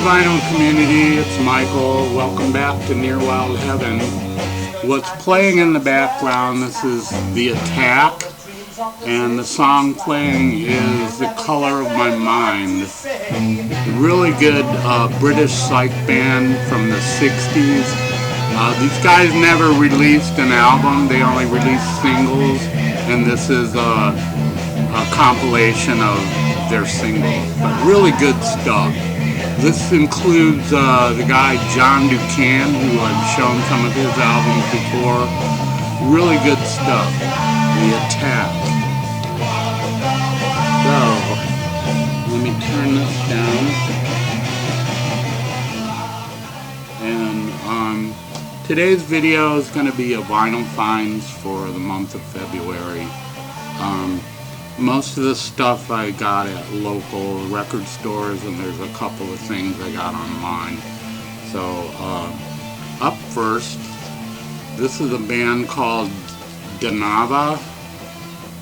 vinyl community, it's Michael. Welcome back to Near Wild Heaven. What's playing in the background, this is The Attack, and the song playing is The Color of My Mind. Really good British psych band from the 60s. These guys never released an album, they only released singles, and this is a compilation of their singles, but really good stuff. This includes the guy John Ducan, who I've shown some of his albums before. Really good stuff. The Attack. So, let me turn this down. And today's video is going to be a vinyl finds for the month of February. Most of the stuff I got at local record stores, and there's a couple of things I got online. So, up first, this is a band called Denava.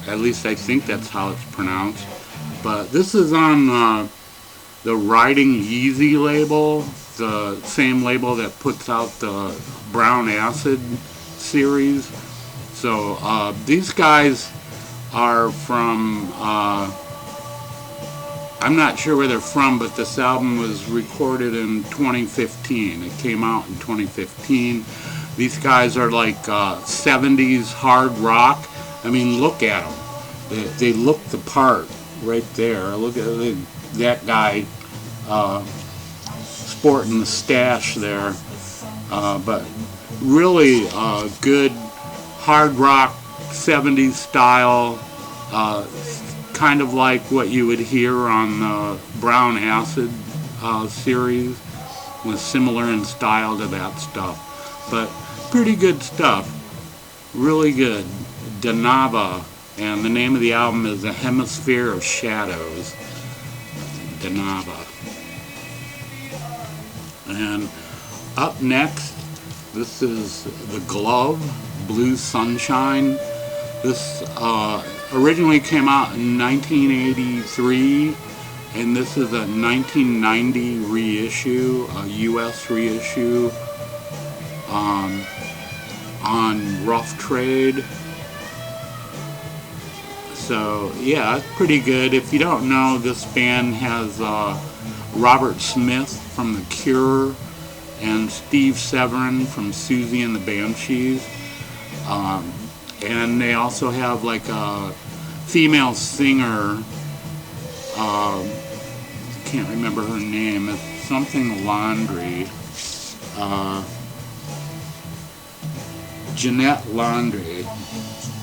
At least I think that's how it's pronounced. But this is on the Riding Yeezy label, the same label that puts out the Brown Acid series. So, these guys are from, I'm not sure where they're from, but this album was recorded in 2015. It came out in 2015. These guys are like 70s hard rock. I mean, look at them. They look the part right there. Look at that guy sporting the stash there. But really good hard rock 70s style, kind of like what you would hear on the Brown Acid series, was similar in style to that stuff, but pretty good stuff, really good. Denava, and the name of the album is A Hemisphere of Shadows. Denava. And up next, this is The Glove, Blue Sunshine. This originally came out in 1983, and this is a 1990 reissue, a US reissue on Rough Trade. So yeah, it's pretty good. If you don't know, this band has Robert Smith from The Cure and Steve Severin from Susie and the Banshees. And they also have like a female singer, can't remember her name, it's something Laundry, Jeanette Laundry,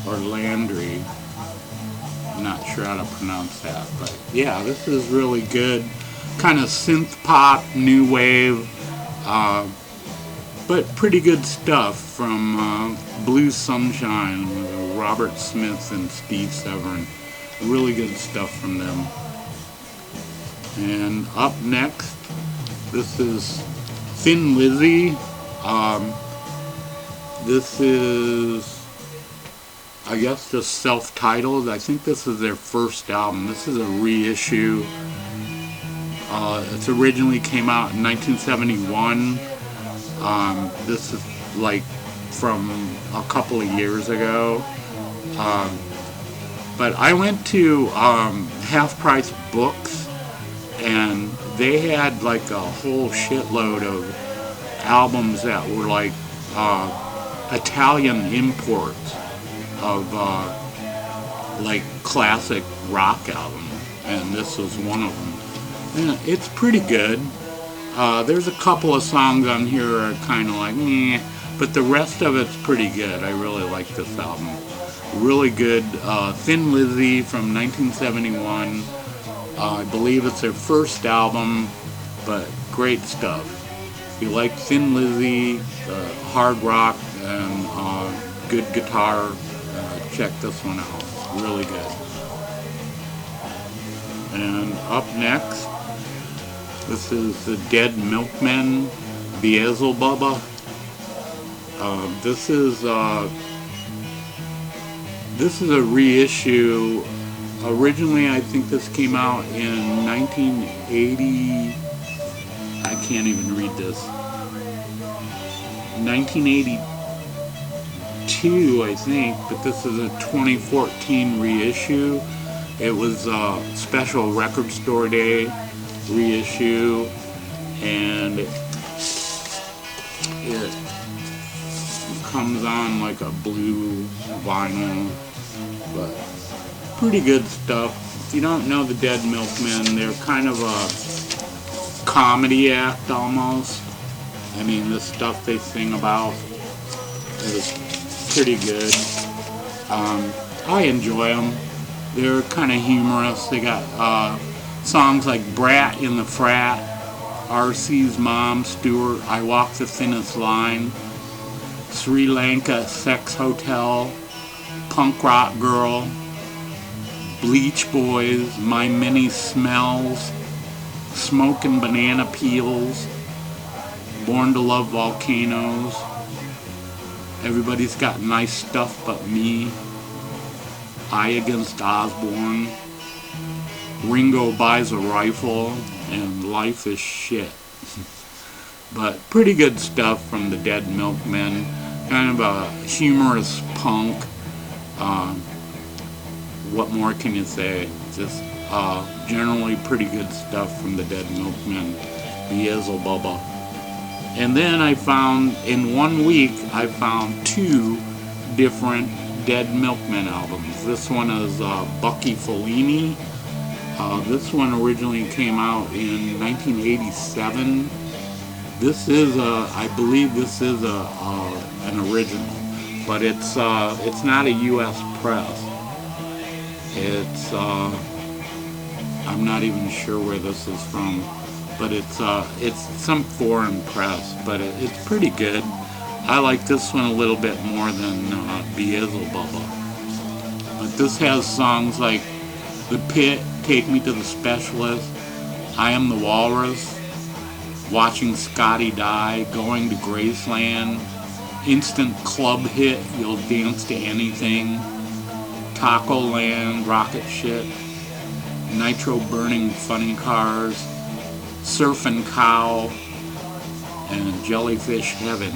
or Landry, I'm not sure how to pronounce that, but yeah, this is really good, kind of synth pop, new wave, but pretty good stuff from Blue Sunshine with Robert Smith and Steve Severin. Really good stuff from them. And up next, this is Thin Lizzy. This is, I guess, just self-titled. I think this is their first album. This is a reissue. It originally came out in 1971. This is like from a couple of years ago, but I went to Half Price Books, and they had like a whole shitload of albums that were like Italian imports of like classic rock albums, and this was one of them. And it's pretty good. There's a couple of songs on here that are kind of like meh, but the rest of it's pretty good. I really like this album. Really good. Thin Lizzy from 1971. I believe it's their first album, but great stuff. If you like Thin Lizzy, hard rock, and good guitar, check this one out. Really good. And up next, this is the Dead Milkmen, Beelzebubba. This is a reissue. Originally, I think this came out in 1980. I I can't even read this. 1982, I think, but this is a 2014 reissue. It was a special record store day reissue, and it comes on like a blue vinyl, but pretty good stuff. If you don't know the Dead Milkmen, they're kind of a comedy act almost. I mean, the stuff they sing about is pretty good. I enjoy them. They're kind of humorous. They got songs like Brat in the Frat, RC's Mom, Stewart, I Walk the Thinnest Line, Sri Lanka Sex Hotel, Punk Rock Girl, Bleach Boys, My Many Smells, Smoking Banana Peels, Born to Love Volcanoes, Everybody's Got Nice Stuff But Me, I Against Osborne, Ringo Buys a Rifle, and Life is Shit. But pretty good stuff from the Dead Milkmen. Kind of a humorous punk. What more can you say? Just generally pretty good stuff from the Dead Milkmen. Beelzebubba. And then I found, in 1 week, I found 2 different Dead Milkmen albums. This one is Bucky Felini. This one originally came out in 1987. This is I believe this is an original, but it's not a U.S. press. It's I'm not even sure where this is from, but it's some foreign press, but it's pretty good. I like this one a little bit more than Beelzebubba. But this has songs like The Pit, Take Me to the Specialist, I Am the Walrus, Watching Scotty Die, Going to Graceland, Instant Club Hit, You'll Dance to Anything, Taco Land, Rocket Ship, Nitro Burning Funny Cars, Surfing Cow, and Jellyfish Heaven.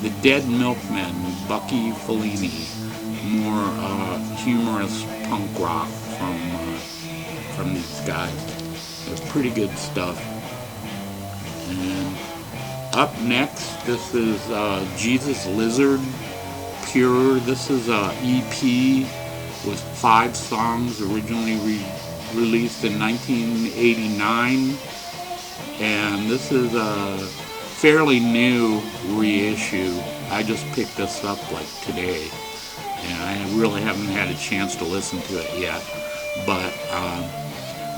The Dead Milkmen, Bucky Felini, more humorous punk rock from these guys. It's pretty good stuff. And up next, this is Jesus Lizard, Pure. This is a EP with 5 songs, originally released in 1989. And this is a fairly new reissue. I just picked this up like today, and I really haven't had a chance to listen to it yet. But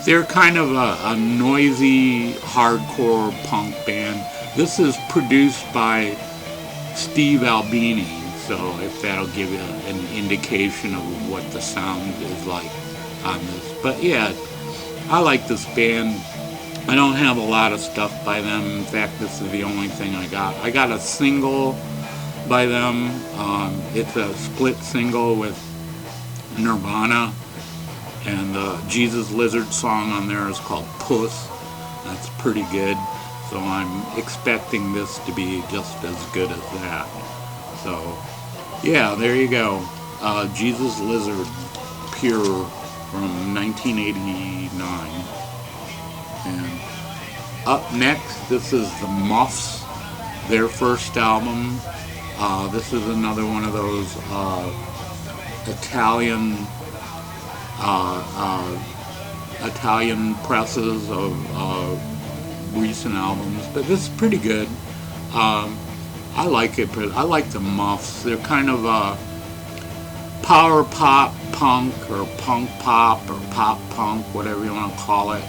they're kind of a noisy, hardcore punk band. This is produced by Steve Albini, so if that'll give you an indication of what the sound is like on this. But yeah, I like this band. I don't have a lot of stuff by them. In fact, this is the only thing I got. I got a single by them. It's a split single with Nirvana, and the Jesus Lizard song on there is called Puss. That's pretty good. So I'm expecting this to be just as good as that. So yeah, there you go. Jesus Lizard, Pure, from 1989. And up next, this is the Muffs, their first album. This is another one of those Italian presses of recent albums, but this is pretty good. I like it, but I like the Muffs. They're kind of power pop punk, or punk pop, or pop punk, whatever you want to call it.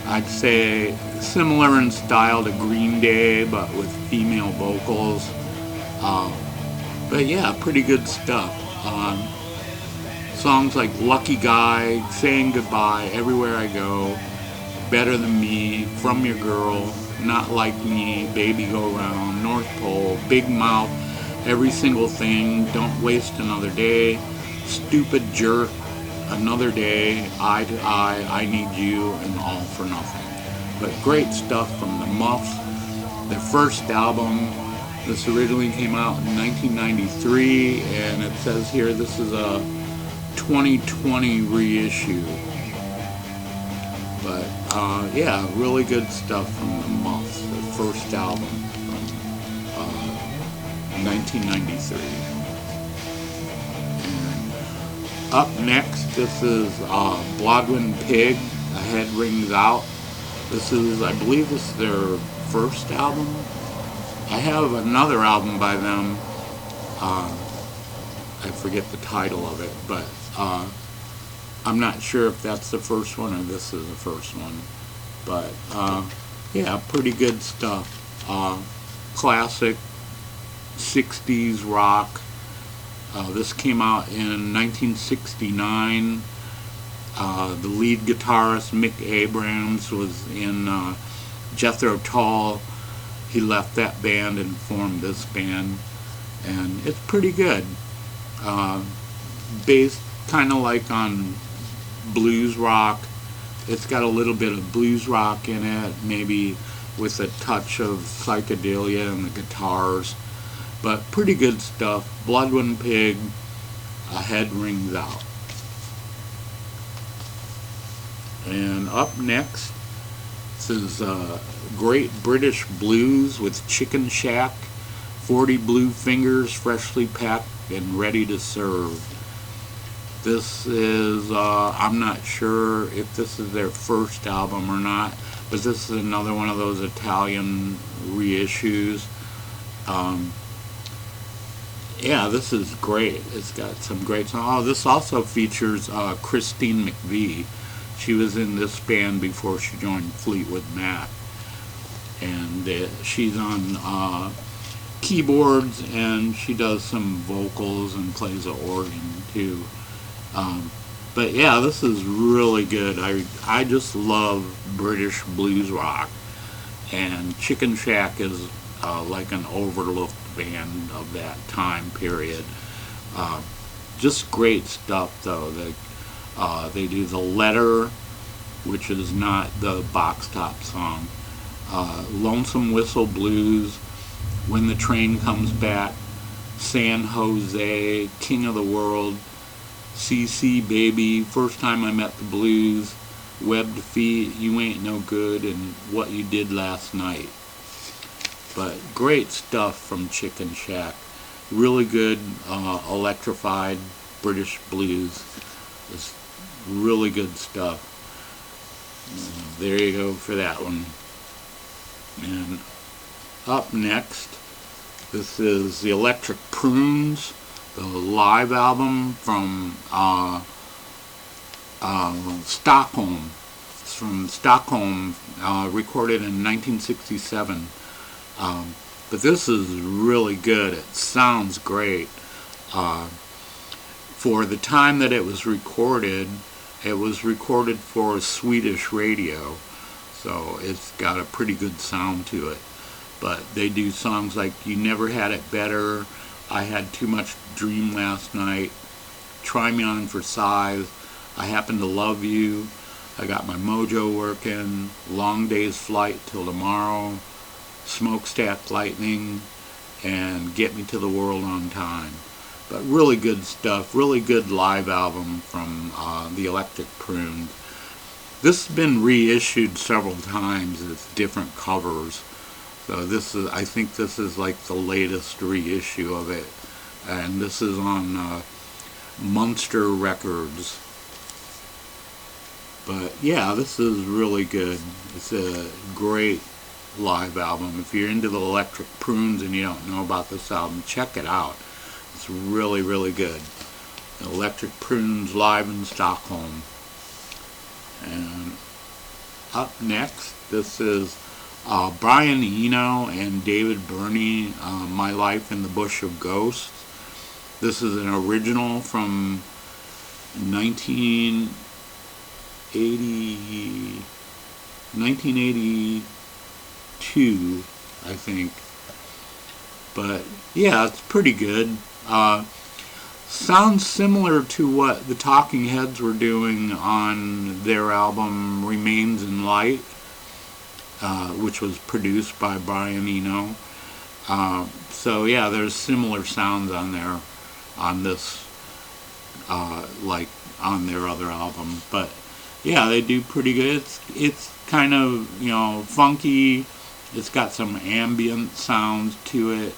I'd say similar in style to Green Day, but with female vocals. But yeah, pretty good stuff. Songs like Lucky Guy, Saying Goodbye, Everywhere I Go, Better Than Me, From Your Girl, Not Like Me, Baby Go Round, North Pole, Big Mouth, Every Single Thing, Don't Waste Another Day, Stupid Jerk, Another Day, Eye to Eye, I Need You, and All for Nothing. but great stuff from the Muffs. Their first album. This originally came out in 1993, and it says here this is a 2020 reissue. But yeah, really good stuff from the Muffs. Their first album from 1993. And up next, this is Bloodwind Pig. A Head Rings Out. This is, I believe this is their first album. I have another album by them. I forget the title of it, but I'm not sure if that's the first one or this is the first one. But yeah, pretty good stuff. Classic 60s rock. This came out in 1969. The lead guitarist Mick Abrams was in Jethro Tull. He left that band and formed this band, and it's pretty good. Based kind of like on blues rock. It's got a little bit of blues rock in it, maybe with a touch of psychedelia and the guitars, but pretty good stuff. Bloodwind Pig, A Head Rings Out. And up next, this is Great British Blues with Chicken Shack, 40 Blue Fingers freshly packed and ready to serve. This is, I'm not sure if this is their first album or not, but this is another one of those Italian reissues. Yeah, this is great. It's got some great songs. Oh, this also features Christine McVie. She was in this band before she joined Fleetwood Mac, and she's on keyboards, and she does some vocals and plays the organ too. But yeah, this is really good. I just love British blues rock, and Chicken Shack is like an overlooked band of that time period. Just great stuff though. They do The Letter, which is not the Box Top song. Lonesome Whistle Blues, When the Train Comes Back, San Jose, King of the World, CC Baby, First Time I Met the Blues, Webbed Feet, You Ain't No Good, and What You Did Last Night. But great stuff from Chicken Shack. Really good electrified British blues. It's really good stuff. There you go for that one. And up next, this is the Electric Prunes, the live album from Stockholm. It's from Stockholm, recorded in 1967. But this is really good. It sounds great. For the time that it was recorded for Swedish radio, so it's got a pretty good sound to it. But they do songs like You Never Had It Better, I Had Too Much Dream Last Night, Try Me On for Size, I Happen to Love You, I Got My Mojo Working, Long Day's Flight Till Tomorrow, Smokestack Lightning, and Get Me to the World on Time. But really good stuff, really good live album from the Electric Prunes. This has been reissued several times as different covers. So this is, I think this is like the latest reissue of it. And this is on Munster Records. But yeah, this is really good. It's a great live album. If you're into the Electric Prunes and you don't know about this album, check it out. It's really, really good. Electric Prunes live in Stockholm. And up next, this is Brian Eno and David Burney, My Life in the Bush of Ghosts. This is an original from 1982, I think. But yeah, it's pretty good. Sounds similar to what the Talking Heads were doing on their album Remains in Light. which was produced by Brian Eno. So yeah, there's similar sounds on there, on this, like on their other album. But yeah, they do pretty good. It's kind of, you know, funky. It's got some ambient sounds to it.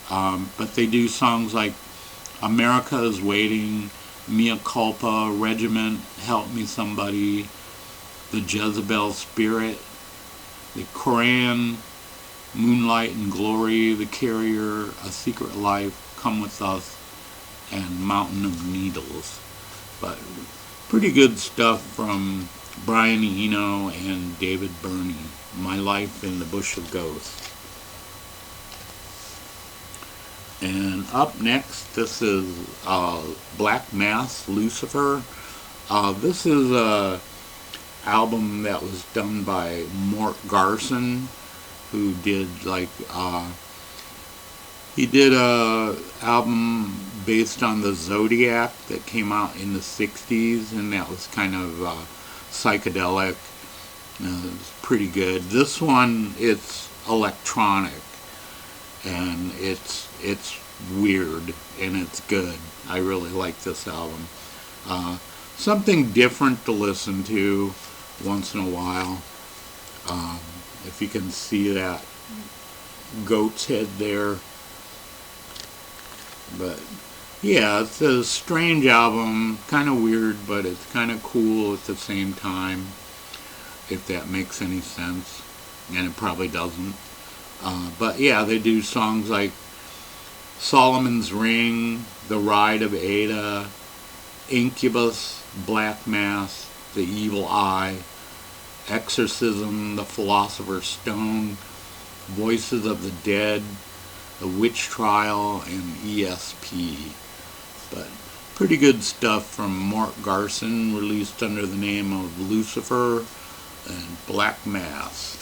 But they do songs like America is Waiting, Mea Culpa, Regiment, Help Me Somebody, The Jezebel Spirit, The Koran, Moonlight and Glory, The Carrier, A Secret Life, Come With Us, and Mountain of Needles. But pretty good stuff from Brian Eno and David Burney. My Life in the Bush of Ghosts. And up next, this is Black Mass, Lucifer. This is a album that was done by Mort Garson, who did like, he did a album based on the Zodiac that came out in the 60s, and that was kind of psychedelic. It's pretty good. This one, it's electronic, and it's weird, and it's good. I really like this album. Something different to listen to once in a while. If you can see that goat's head there. But yeah, it's a strange album, kind of weird, but it's kind of cool at the same time, if that makes any sense, and it probably doesn't. But yeah, they do songs like Solomon's Ring, The Ride of Ada, Incubus, Black Mass, The Evil Eye, Exorcism, The Philosopher's Stone, Voices of the Dead, The Witch Trial, and ESP. But pretty good stuff from Mort Garson, released under the name of Lucifer and Black Mass.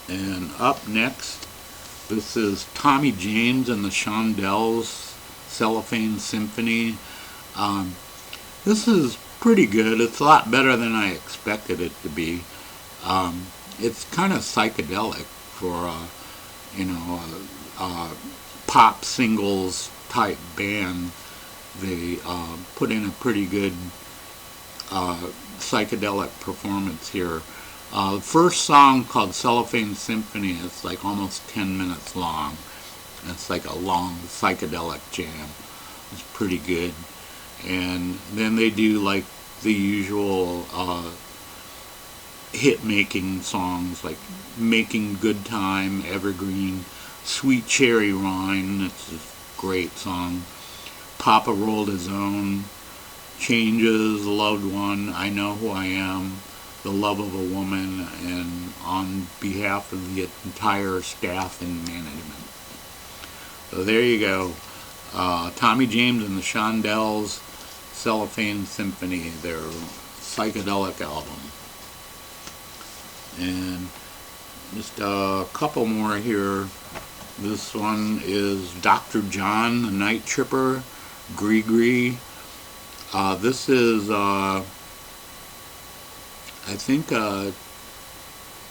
And up next, this is Tommy James and the Shondells, Cellophane Symphony. This is pretty good. It's a lot better than I expected it to be. It's kind of psychedelic for you know, pop singles type band. They put in a pretty good psychedelic performance here. The first song, called Cellophane Symphony, is like almost 10 minutes long. It's like a long psychedelic jam. It's pretty good. And then they do like the usual hit-making songs, like Making Good Time, Evergreen, Sweet Cherry Wine, that's a great song, Papa Rolled His Own, Changes, Loved One, I Know Who I Am, The Love of a Woman, and On Behalf of the entire staff and management. So there you go. Tommy James and the Shondells, Cellophane Symphony, their psychedelic album. And just a couple more here. This one is Dr. John, the Night Tripper, Gree. This is, I think, a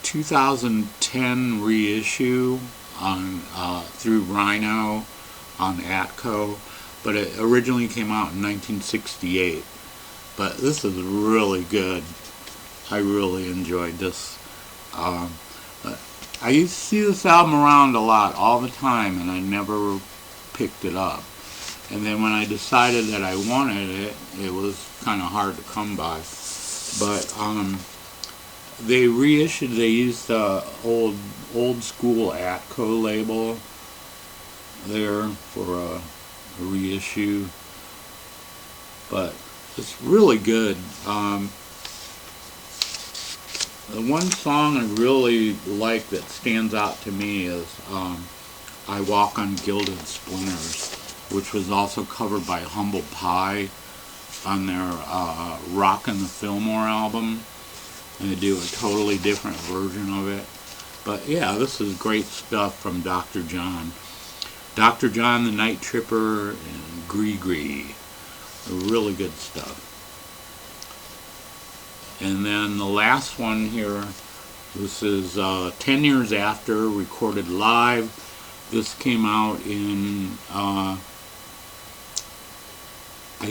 2010 reissue on through Rhino on Atco, but it originally came out in 1968. But this is really good. I really enjoyed this. I used to see this album around a lot, all the time, and I never picked it up. And then when I decided that I wanted it, it was kind of hard to come by. But they reissued, they used the old school Atco label there for a reissue. But it's really good. The one song I really like that stands out to me is I Walk on Gilded Splinters, which was also covered by Humble Pie on their Rockin' the Fillmore album. And they do a totally different version of it. But yeah, this is great stuff from Dr. John. Dr. John, the Night Tripper, and Gree. Really good stuff. And then the last one here, this is 10 years after, recorded live. This came out in, I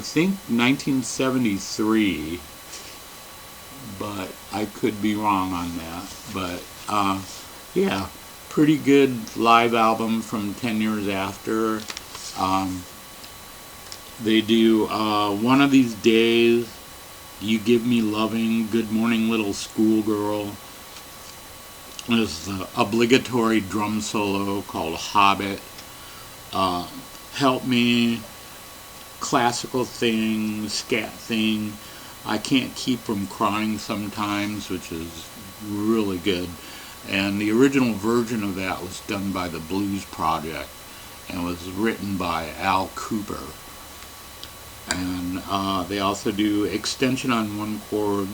think 1973, but I could be wrong on that. But yeah, pretty good live album from 10 years after. They do One of These Days, You Give Me Loving, Good Morning Little Schoolgirl. There's the obligatory drum solo called Hobbit. Help Me, Classical Thing, Scat Thing, I Can't Keep From Crying Sometimes, which is really good. And the original version of that was done by the Blues Project and was written by Al Cooper. And they also do Extension on One Chord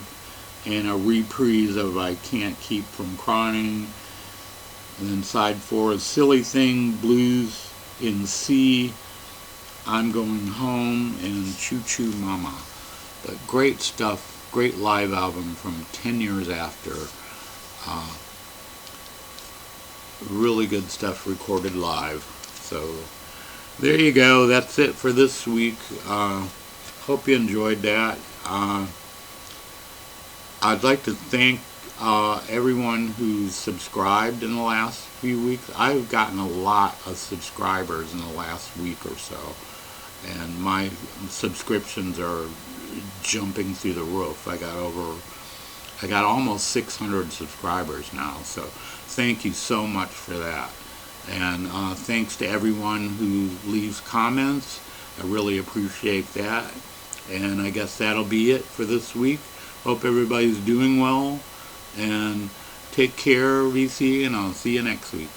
and a reprise of I Can't Keep From Crying. And then side 4 is Silly Thing, Blues in C, I'm Going Home, and Choo Choo Mama. But great stuff, great live album from 10 years after. Really good stuff recorded live. So there you go, that's it for this week. Hope you enjoyed that. I'd like to thank everyone who's subscribed in the last few weeks. I've gotten a lot of subscribers in the last week or so, and my subscriptions are jumping through the roof. I got almost 600 subscribers now, so thank you so much for that. And thanks to everyone who leaves comments. I really appreciate that. And I guess that'll be it for this week. Hope everybody's doing well, and take care, VC, and I'll see you next week.